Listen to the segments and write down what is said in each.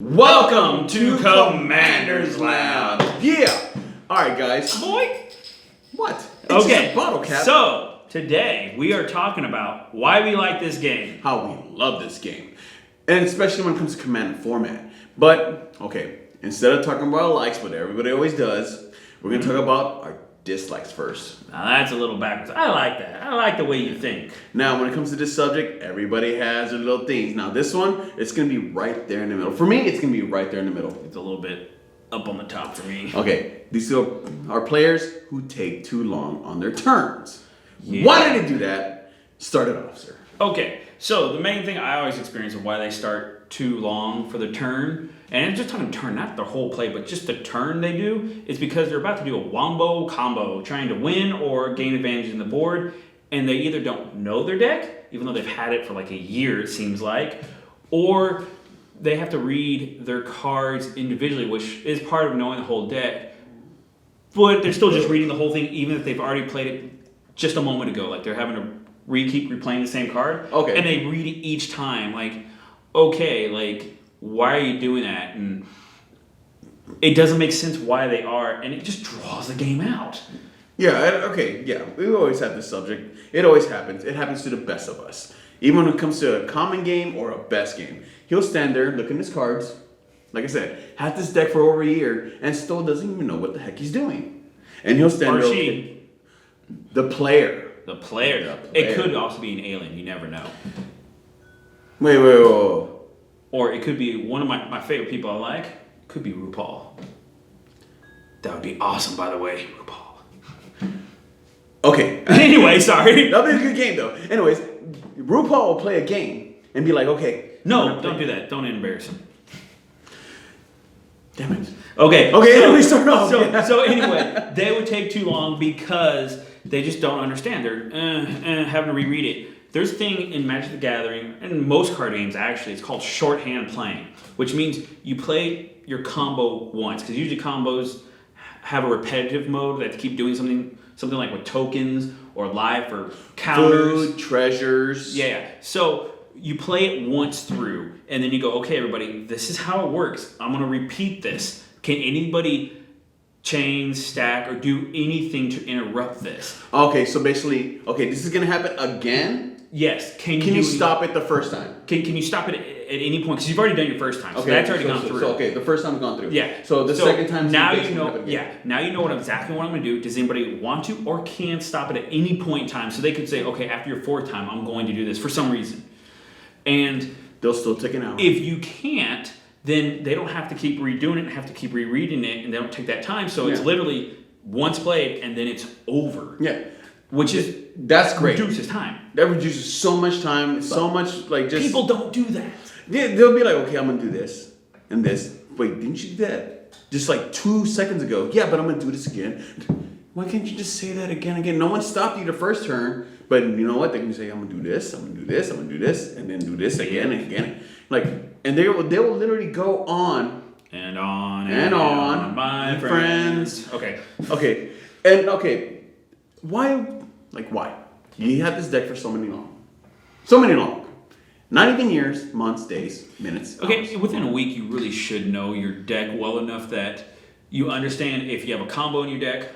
Welcome to Commander's Lounge. Yeah. All right, guys. Boy. What? It's Okay. just a bottle cap. So today we are talking about why we like this game. How we love this game, and especially when it comes to command format. But okay, instead of talking about our likes, what everybody always does, we're gonna talk about our dislikes first. Now that's a little backwards. I like that. I like the way you think. Now, when it comes to this subject, everybody has their little things. Now, this one, it's gonna be right there in the middle. For me, it's gonna be right there in the middle. It's a little bit up on the top for me. Okay, these are players who take too long on their turns. Yeah. Why did they do that? Start it off, sir. Okay, so the main thing I always experience of why they start too long for the turn, and it's just talking turn, not the whole play, but just the turn they do, is because they're about to do a wombo combo, trying to win or gain advantage in the board, and they either don't know their deck, even though they've had it for like a year, it seems like, or they have to read their cards individually, which is part of knowing the whole deck, but they're still just reading the whole thing, even if they've already played it just a moment ago. Like they're having to keep replaying the same card, okay, and they read it each time. Like, okay, like why are you doing that? And it doesn't make sense why they are, and it just draws the game out. Yeah, okay, yeah. We always have this subject. It always happens. It happens to the best of us. Even when it comes to a common game or a best game. He'll stand there, look at his cards. Like I said, had this deck for over a year and still doesn't even know what the heck he's doing. And he'll stand Or there. she. The player. The player. The player. It could also be an alien. You never know. Wait. Or it could be one of my favorite people I like. Could be RuPaul. That would be awesome, by the way. RuPaul. Okay. Anyway, sorry. That'll be a good game, though. Anyways, RuPaul will play a game and be like, okay. No, don't do that. Don't embarrass him. Damn it. Okay. Okay, we start off. So anyway, they would take too long because they just don't understand. They're having to reread it. There's a thing in Magic the Gathering, and most card games actually, it's called shorthand playing, which means you play your combo once, because usually combos have a repetitive mode. They have to keep doing something like with tokens or life or counters. Food, treasures. Yeah. So you play it once through, and then you go, okay, everybody, this is how it works. I'm going to repeat this. Can anybody change, stack, or do anything to interrupt this? Okay, so basically, this is going to happen again? Yes. Can you stop it the first time? Can you stop it at any point? Because you've already done your first time. So that's already gone through. So, the first time's gone through. Yeah. So the second time, now you know. Yeah. Now you know exactly what I'm going to do. Does anybody want to or can stop it at any point in time? So they could say, okay, after your fourth time, I'm going to do this for some reason. And they'll still take an hour. If you can't, then they don't have to keep redoing it and have to keep rereading it, and they don't take that time. So it's literally once played and then it's over. Yeah. That's great. Reduces time. That reduces so much time, so much like just people don't do that. Yeah, they'll be like, okay, I'm gonna do this and this. Wait, didn't you do that just like 2 seconds ago? Yeah, but I'm gonna do this again. Why can't you just say that again? No one stopped you the first turn, but you know what? They can say, I'm gonna do this, I'm gonna do this, I'm gonna do this, and then do this again and again. Like, and they will literally go on and on and on, my friends. Okay. Why? Like, why? You have this deck for so many long. Not even years, months, days, minutes. Okay, hours. within a week, you really should know your deck well enough that you understand if you have a combo in your deck,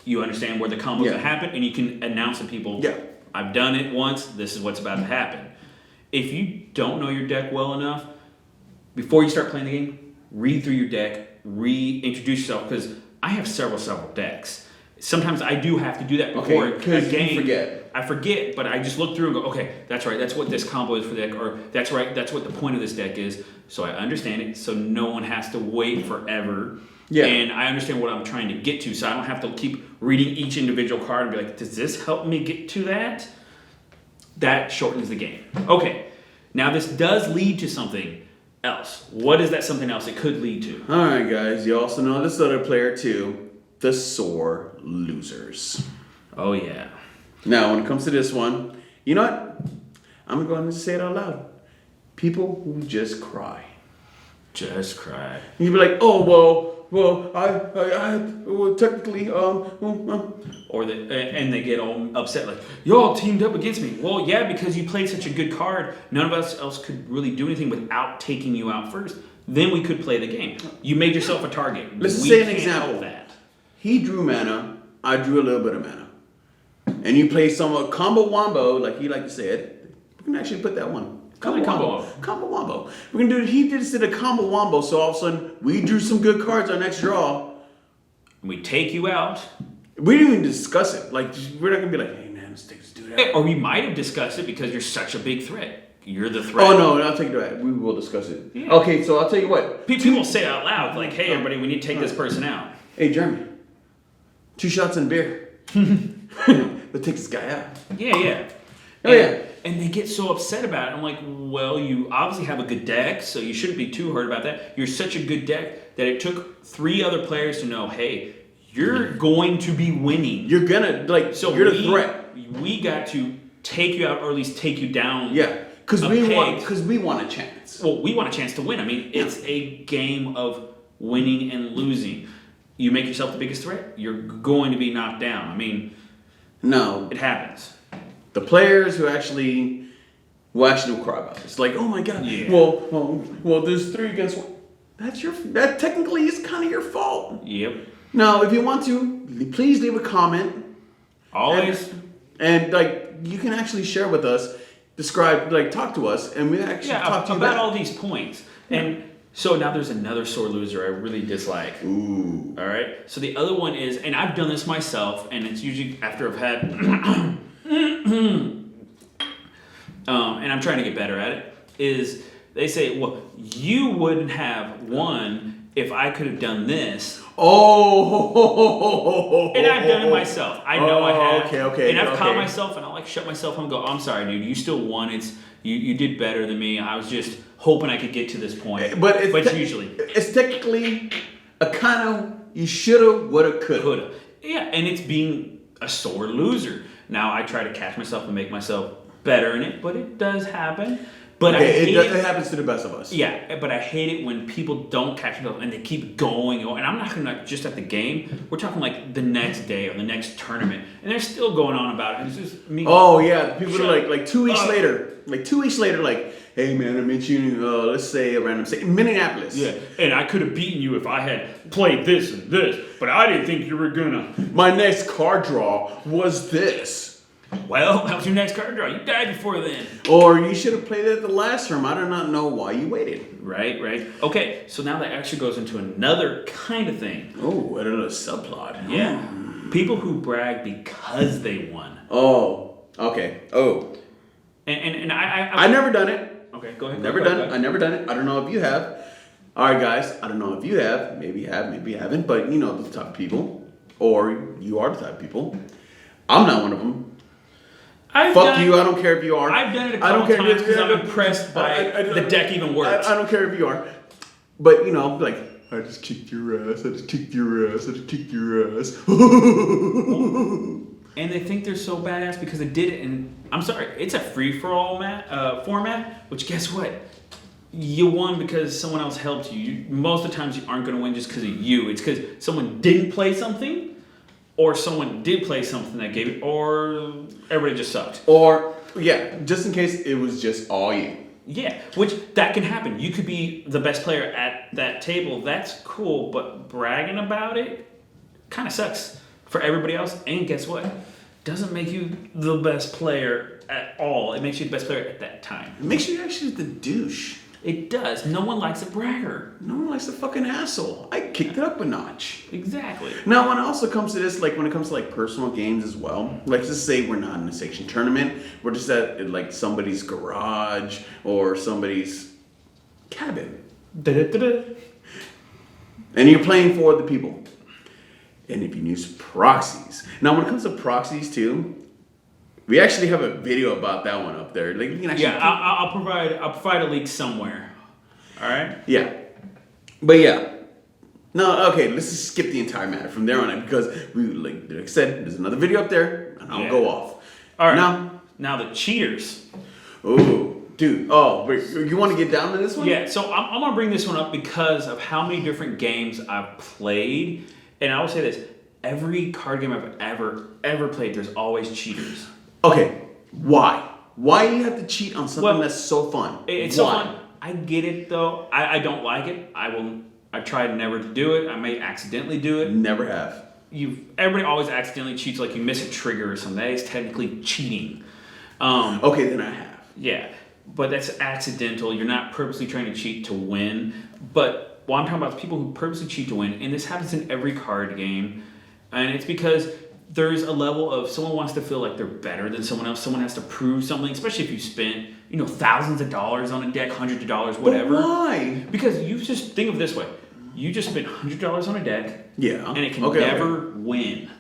you understand where the combo is going to happen, and you can announce to people, I've done it once, this is what's about to happen. If you don't know your deck well enough, before you start playing the game, read through your deck, reintroduce yourself, because I have several decks. Sometimes I do have to do that before a game. You forget. I forget, but I just look through and go, okay, that's right, that's what this combo is for the deck, or that's right, that's what the point of this deck is. So I understand it, so no one has to wait forever. Yeah. And I understand what I'm trying to get to, so I don't have to keep reading each individual card and be like, does this help me get to that? That shortens the game. Okay, now this does lead to something else. What is that something else it could lead to? All right, guys, you also know this other player too. The sore losers. Oh, yeah. Now, when it comes to this one, you know what? I'm going to say it out loud. People who just cry. Just cry. You'd be like, oh, well, I technically, Or they get all upset, like, y'all teamed up against me. Well, yeah, because you played such a good card. None of us else could really do anything without taking you out first. then we could play the game. You made yourself a target. Let's just We say an can't example. help that. He drew mana. I drew a little bit of mana. And you play some combo wombo, like he like to say it. We can actually put that one. Combo wombo. Combo wombo. We're gonna do. He just did a combo wombo. So all of a sudden, we drew some good cards our next draw. We take you out. We didn't even discuss it. Like we're not gonna be like, hey man, let's do that. Or we might have discussed it because you're such a big threat. You're the threat. Oh no, I'll take it back. We will discuss it. Yeah. Okay, so I'll tell you what. People say out loud, like, hey, everybody, we need to take this person out. Hey, Jeremy. 2 shots and beer. But take this guy out. Yeah. Oh, yeah. And they get so upset about it. I'm like, well, you obviously have a good deck, so you shouldn't be too hurt about that. You're such a good deck that it took 3 other players to know, hey, you're going to be winning. You're gonna you're the threat. We got to take you out, or at least take you down. Yeah, because we want a chance. Well, we want a chance to win. I mean, it's a game of winning and losing. You make yourself the biggest threat, you're going to be knocked down. I mean, no, it happens. The players who actually will cry about it. It's like, oh my god. Yeah. Well, there's 3 against 1. That technically is kind of your fault. Yep. Now, if you want to, please leave a comment. Always. And you can actually share with us, talk to us, and we actually talk to you about back. all these points. And so now there's another sore loser I really dislike. Ooh. All right. So the other one is, and I've done this myself, and it's usually after I've had, and I'm trying to get better at it. Is they say, well, you wouldn't have won if I could have done this. Oh. And I've done it myself. I know I have. Okay. And I've caught myself, and I'll shut myself up and go, I'm sorry, dude. You still won. You did better than me. I was just hoping I could get to this point. But usually it's technically a kind of you shoulda, woulda, coulda. Yeah, and it's being a sore loser. Now I try to catch myself and make myself better in it, but it does happen. But it happens to the best of us. Yeah, but I hate it when people don't catch themselves and they keep going. And I'm not gonna just at the game. We're talking like the next day or the next tournament, and they're still going on about it. It's just me. Oh yeah, people are like 2 weeks later. Like 2 weeks later, like, hey man, I met you. Let's say a random state in Minneapolis. Yeah, and I could have beaten you if I had played this and this, but I didn't think you were gonna. My next card draw was this. Well, that was your next card draw. You died before then. Or you should have played it at the last term. I do not know why you waited. Right. Okay, so now that actually goes into another kind of thing. Oh, another subplot. Yeah. People who brag because they won. Oh, okay. Oh. And I I've never done it. Okay, go ahead. Never done it. I never done it. I don't know if you have. All right, guys. I don't know if you have. Maybe you have. Maybe you haven't. But you know the type of people. Or you are the type of people. I'm not one of them. Fuck you, I don't care if you are. I've done it a couple times because I'm impressed by the deck even works. I don't care if you are. But, you know, like, I just kicked your ass, I just kicked your ass, I just kicked your ass. And they think they're so badass because they did it. And I'm sorry, it's a free-for-all format, which guess what? You won because someone else helped you. Most of the times you aren't going to win just because of you. It's because someone didn't play something. Or someone did play something that gave it, or everybody just sucked. Or, yeah, just in case it was just all you. Yeah, which that can happen. You could be the best player at that table. That's cool, but bragging about it kind of sucks for everybody else. And guess what? Doesn't make you the best player at all. It makes you the best player at that time. It makes you actually the douche. It does. No one likes a bragger. No one likes a fucking asshole. I kicked it up a notch. Exactly. Now, when it also comes to this, like when it comes to like personal games as well, like just say we're not in a section tournament, we're just at like somebody's garage or somebody's cabin. Da-da-da-da. And you're playing for the people. And if you use proxies. Now, when it comes to proxies too, we actually have a video about that one up there. Like you can actually I'll provide a link somewhere. All right. Yeah, but yeah. No, okay. Let's just skip the entire matter from there on out because we like I said, there's another video up there, and I'll go off. All right. Now the cheaters. Oh, dude. Oh, wait. You want to get down to this one? Yeah. So I'm gonna bring this one up because of how many different games I've played, and I will say this: every card game I've ever played, there's always cheaters. Okay, why? Why do you have to cheat on something that's so fun? It's so fun I get it though. I don't like it. I try never to do it. I may accidentally do it. Never have. Everybody always accidentally cheats, like you miss a trigger or something. That is technically cheating. Okay, then I have. Yeah, but that's accidental. You're not purposely trying to cheat to win. But what I'm talking about is people who purposely cheat to win, and this happens in every card game, and it's because there's a level of someone wants to feel like they're better than someone else. Someone has to prove something, especially if you spent, thousands of dollars on a deck, hundreds of dollars, whatever. But why? Because you just think of it this way. You just spent $100 on a deck. Yeah. And it can never win.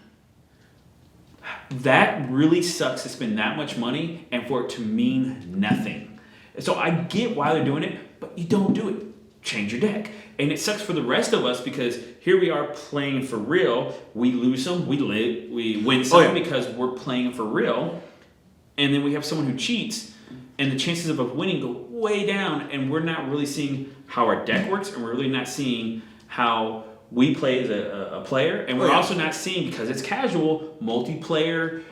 That really sucks to spend that much money and for it to mean nothing. So I get why they're doing it, but you don't do it. Change your deck. And it sucks for the rest of us because here we are playing for real. We lose some, we win some because we're playing for real. And then we have someone who cheats, and the chances of us winning go way down, and we're not really seeing how our deck works, and we're really not seeing how we play as a player. And we're also not seeing, because it's casual, multiplayer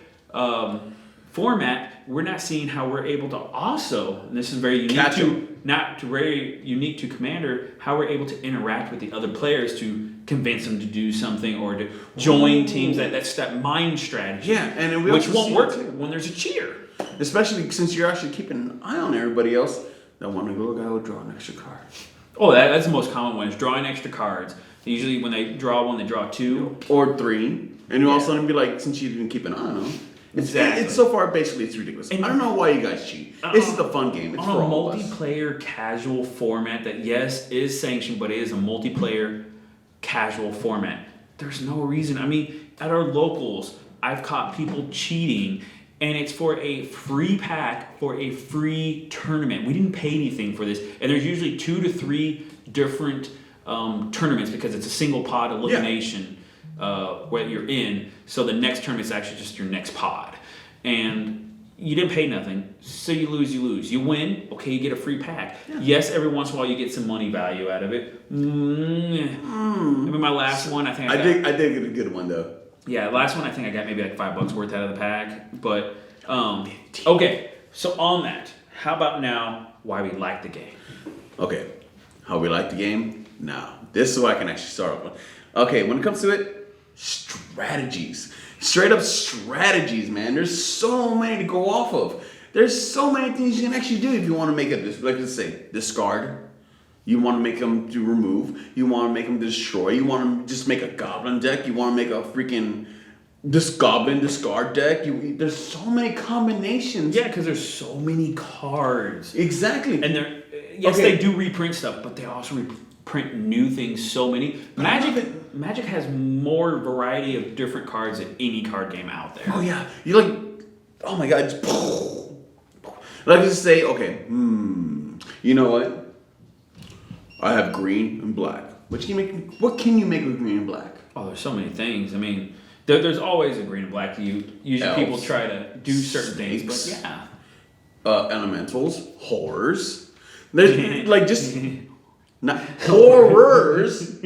format, we're not seeing how we're able to also, and this is very unique to Commander, how we're able to interact with the other players to convince them to do something or to join teams. That's that mind strategy. Yeah, and which won't work when there's a cheater. Especially since you're actually keeping an eye on everybody else that want to go draw an extra card. Oh, that's the most common one, is drawing extra cards. Usually when they draw one, they draw two. Or three. And you all of a sudden be like, since you didn't keep an eye on them. Exactly. It's so far, basically, it's ridiculous. And I don't know why you guys cheat. This is a fun game. It's for all of us. On a multiplayer casual format that, yes, is sanctioned, but it is a multiplayer casual format. There's no reason. I mean, at our locals, I've caught people cheating, and it's for a free pack for a free tournament. We didn't pay anything for this. And there's usually 2 to 3 different tournaments because it's a single pod elimination. Where you're in, so the next tournament is actually just your next pod, and you didn't pay nothing, so you lose. You win, okay, you get a free pack. Yes, every once in a while you get some money value out of it. Maybe my last one, I did get a good one though. Yeah, last one I think I got maybe like $5 worth out of the pack, but okay. So on that, how about now why we like the game? Okay, how we like the game? Now this is what I can actually start off with. Okay, when it comes to it. Strategies. Straight up strategies, man. There's so many to go off of. There's so many things you can actually do if you want to make it, like let's say, discard. You want to make them to remove. You want to make them destroy. You want to just make a goblin deck. You want to make a freaking goblin discard deck. There's so many combinations. Yeah, because there's so many cards. Exactly. And they do reprint stuff, but they also reprint new things. So many. Magic has more variety of different cards than any card game out there. Oh yeah, you like, oh my god, like just say, okay, you know what? I have green and black. What can you make with green and black? Oh, there's so many things. I mean, there's always a green and black. Usually people try to do certain things, but yeah. Elementals, horrors. There's like just. Not horrors,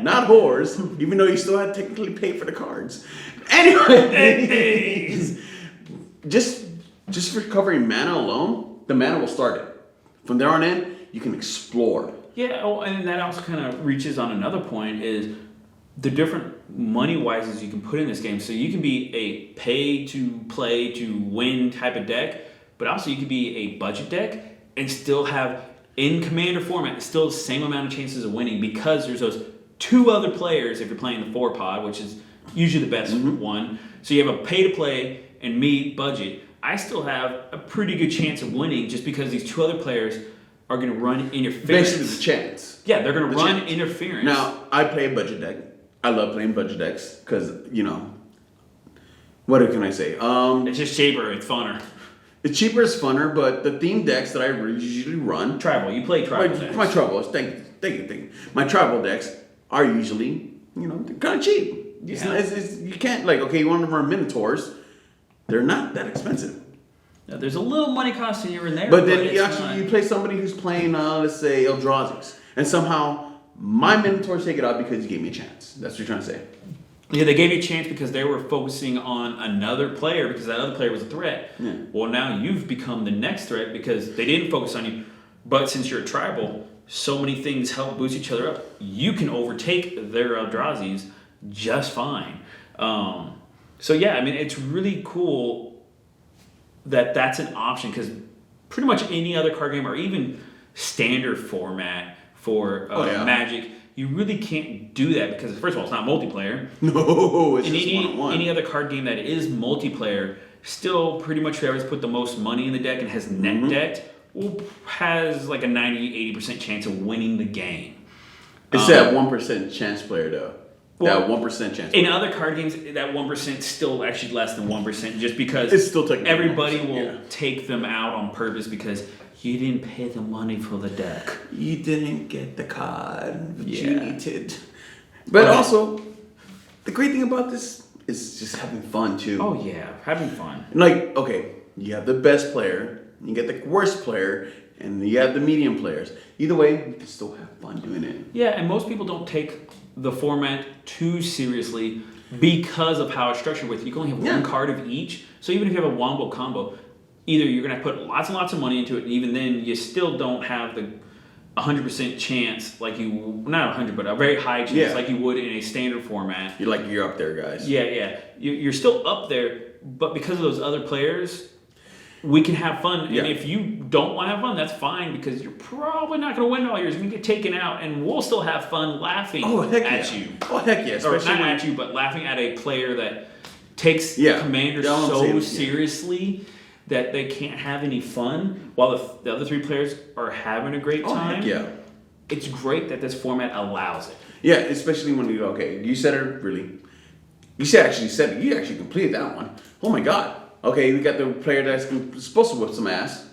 not whores, even though you still have to technically pay for the cards. Anyways, just for covering mana alone, the mana will start it. From there on in, you can explore. Yeah, and that also kind of reaches on another point is the different money-wises you can put in this game. So you can be a pay-to-play to win type of deck, but also you can be a budget deck and still have in Commander format, it's still the same amount of chances of winning because there's those 2 other players if you're playing the 4 pod, which is usually the best one. So you have a pay-to-play and me budget. I still have a pretty good chance of winning just because these 2 other players are going to run interference. Basically, the chance. Yeah, they're going to run interference. Now, I play a budget deck. I love playing budget decks because, what can I say? It's just cheaper. It's funner. It's cheaper, it's funner, but the theme decks that I usually run... Tribal. You play tribal decks. My tribal, thank you. My tribal decks are usually, they're kind of cheap. You can't, you want to run Minotaurs, they're not that expensive. Now, there's a little money cost in here and there. But then you play somebody who's playing, let's say, Eldrazi's, and somehow my Minotaurs take it out because you gave me a chance. That's what you're trying to say. Yeah, they gave you a chance because they were focusing on another player because that other player was a threat. Yeah. Well, now you've become the next threat because they didn't focus on you. But since you're a tribal, so many things help boost each other up. You can overtake their Eldrazi's just fine. So yeah, I mean, it's really cool that that's an option, because pretty much any other card game or even standard format for Magic, you really can't do that because, first of all, it's not multiplayer. No, it's and just one-on-one. Any other card game that is multiplayer, still pretty much whoever's put the most money in the deck and has net decked has like a 90-80% chance of winning the game. It's that 1% chance player, though. That 1% chance. In other card games, that 1% is still actually less than 1%, just because it's still everybody will take them out on purpose because you didn't pay the money for the deck. You didn't get the card that you needed. But also, the great thing about this is just having fun, too. Oh, yeah. Having fun. Like, okay, you have the best player, you get the worst player, and you have the medium players. Either way, you can still have fun doing it. Yeah, and most people don't take the format too seriously because of how it's structured with. You can only have one card of each. So even if you have a wombo combo, either you're going to put lots and lots of money into it, and even then you still don't have the 100% chance, like you, not 100, but a very high chance like you would in a standard format. You're up there, guys. Yeah. You're still up there, but because of those other players, we can have fun. Yeah. And if you don't want to have fun, that's fine, because you're probably not going to win all yours. You're going to get taken out, and we'll still have fun laughing at you. Oh, heck yeah. Or not at you, but laughing at a player that takes Commander so seriously that they can't have any fun while the other three players are having a great time. Heck yeah. It's great that this format allows it. Yeah, especially when you said it really. You actually completed that one. Oh my god. Okay, we got the player that's supposed to whip some ass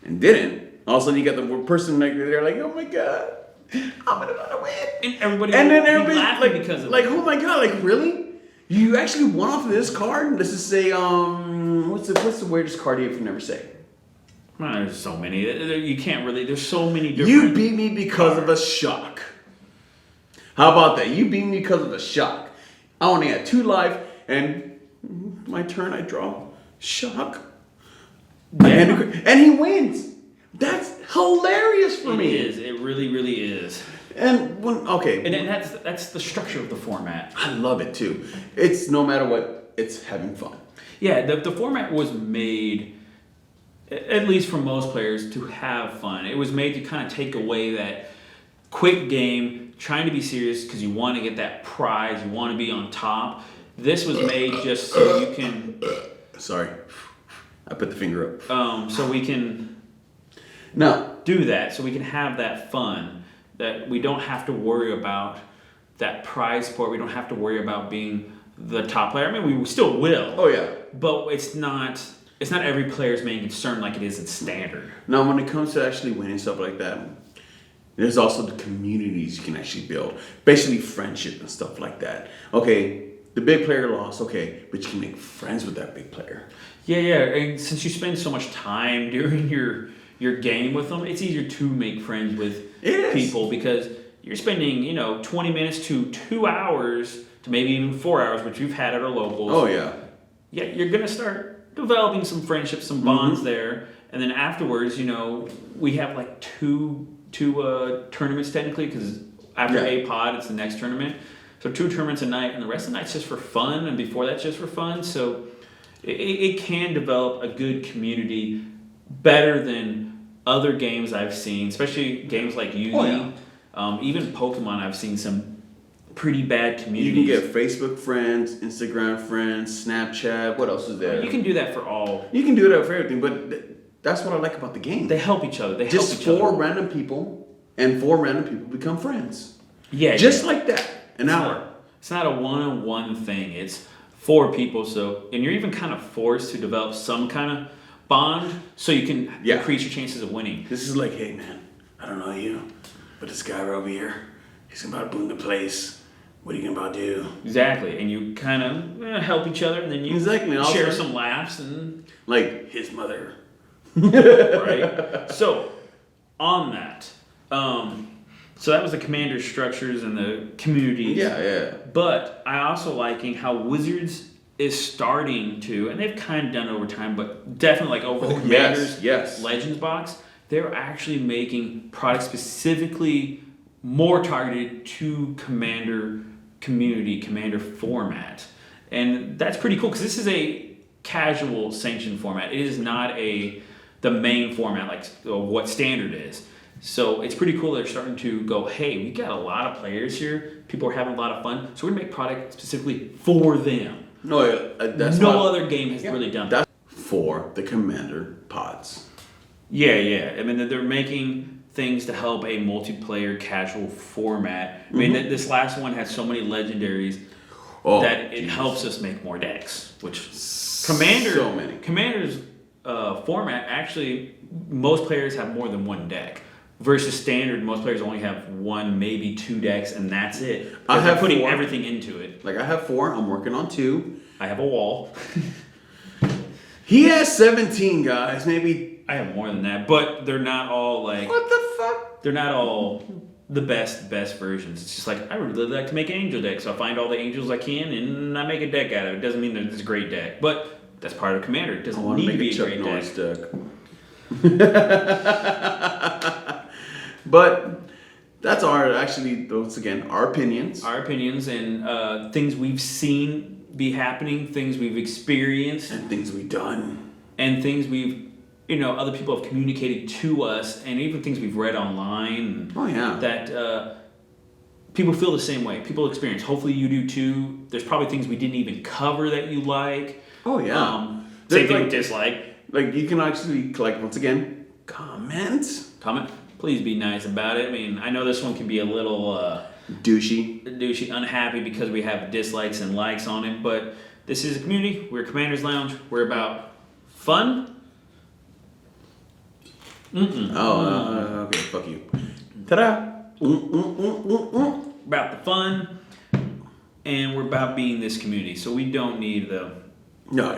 and didn't. All of a sudden, you got the person they're like, oh my god, I'm gonna win. And everybody's laughing like, because of like, oh my god, like really? You actually won off of this card? Let's just say, what's the weirdest card you can never say? Well, there's so many. You can't really. There's so many different. You beat me because of a shock. How about that? You beat me because of a shock. I only had 2 life, and my turn, I draw. Shock. Yeah. And he wins. That's hilarious for me. It is. It really, really is. And And that's the structure of the format. I love it too. It's no matter what, it's having fun. Yeah, the format was made, at least for most players, to have fun. It was made to kind of take away that quick game, trying to be serious because you want to get that prize, you want to be on top. This was made just so you can... Sorry. I put the finger up. So we can now do that, so we can have that fun, that we don't have to worry about that prize sport. We don't have to worry about being the top player. I mean, we still will. Oh, yeah. But it's not every player's main concern like it is in standard. Now, when it comes to actually winning stuff like that, there's also the communities you can actually build. Basically, friendship and stuff like that. Okay, the big player lost, okay, but you can make friends with that big player. Yeah, and since you spend so much time during your game with them, it's easier to make friends with people because you're spending, 20 minutes to 2 hours to maybe even 4 hours, which we've had at our locals. Oh, yeah. Yeah, you're going to start developing some friendships, some bonds there. And then afterwards, we have like two tournaments technically, because after a pod, it's the next tournament. So 2 tournaments a night, and the rest of the night's just for fun, and before that's just for fun. So it can develop a good community better than other games I've seen, especially games like Yugi. Oh, yeah. Even Pokemon, I've seen some pretty bad communities. You can get Facebook friends, Instagram friends, Snapchat. What else is there? You can do that for all. You can do that for everything, but that's what I like about the game. They help each other. Just 4 random people, and 4 random people become friends. Yeah. Just like that. An hour. It's not a one-on-one thing. It's 4 people. And you're even kind of forced to develop some kind of bond so you can increase your chances of winning. This is like, hey man, I don't know you, but this guy right over here, he's about to boom the place. What are you about to do? Exactly. And you kind of help each other, and then you share some laughs and like his mother. Right. So on that. So that was the commander structures and the communities. Yeah. But I also liking how Wizards is starting to, and they've kind of done it over time, but definitely like over the Commanders Legends box, they're actually making products specifically more targeted to Commander community, Commander format. And that's pretty cool because this is a casual sanctioned format. It is not the main format like what Standard is. So it's pretty cool they're starting to go, hey, we got a lot of players here. People are having a lot of fun. So we're going to make product specifically for them. No, that's no other game has really done that. That's for the Commander pods. Yeah. I mean, they're making things to help a multiplayer casual format. I mean, this last one has so many legendaries that it helps us make more decks. Which Commander's format, actually, most players have more than one deck. Versus Standard, most players only have one, maybe two decks, and that's it. I have putting 4. everything into it. Like I have 4. I'm working on 2. I have a wall. He has 17 guys. Maybe I have more than that, but they're not all like. What the fuck? They're not all the best versions. It's just like I would really like to make an angel deck, so I find all the angels I can and I make a deck out of it. It doesn't mean that it's a great deck, but that's part of Commander. It doesn't need to be a great deck. But that's those again, our opinions. Our opinions and things we've seen be happening, things we've experienced. And things we've done. And things we've, other people have communicated to us, and even things we've read online. Oh, yeah. That people feel the same way. People experience. Hopefully you do too. There's probably things we didn't even cover that you like. Oh, yeah. Same thing with dislike. Like, you can actually, once again, comment. Please be nice about it. I mean, I know this one can be a little douchey, unhappy because we have dislikes and likes on it, but this is a community. We're Commander's Lounge. We're about fun. Okay, fuck you. Ta-da! About the fun, and we're about being this community. So we don't need the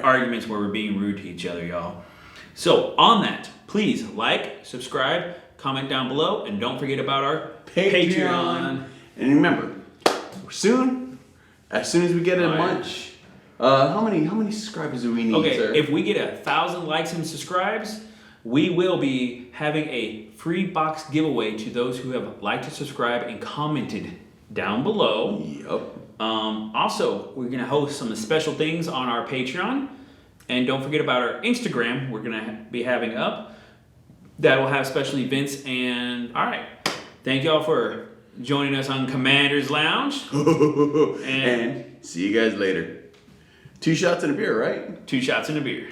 arguments where we're being rude to each other, y'all. So on that, please like, subscribe, comment down below, and don't forget about our Patreon. And remember, soon, as soon as we get a bunch, how many subscribers do we need, sir? If we get 1,000 likes and subscribes, we will be having a free box giveaway to those who have liked and subscribed and commented down below. Yep. Also, we're going to host some special things on our Patreon. And don't forget about our Instagram we're going to be having up. That will have special events. And, all right. Thank y'all for joining us on Commander's Lounge. And see you guys later. 2 shots and a beer, right? 2 shots and a beer.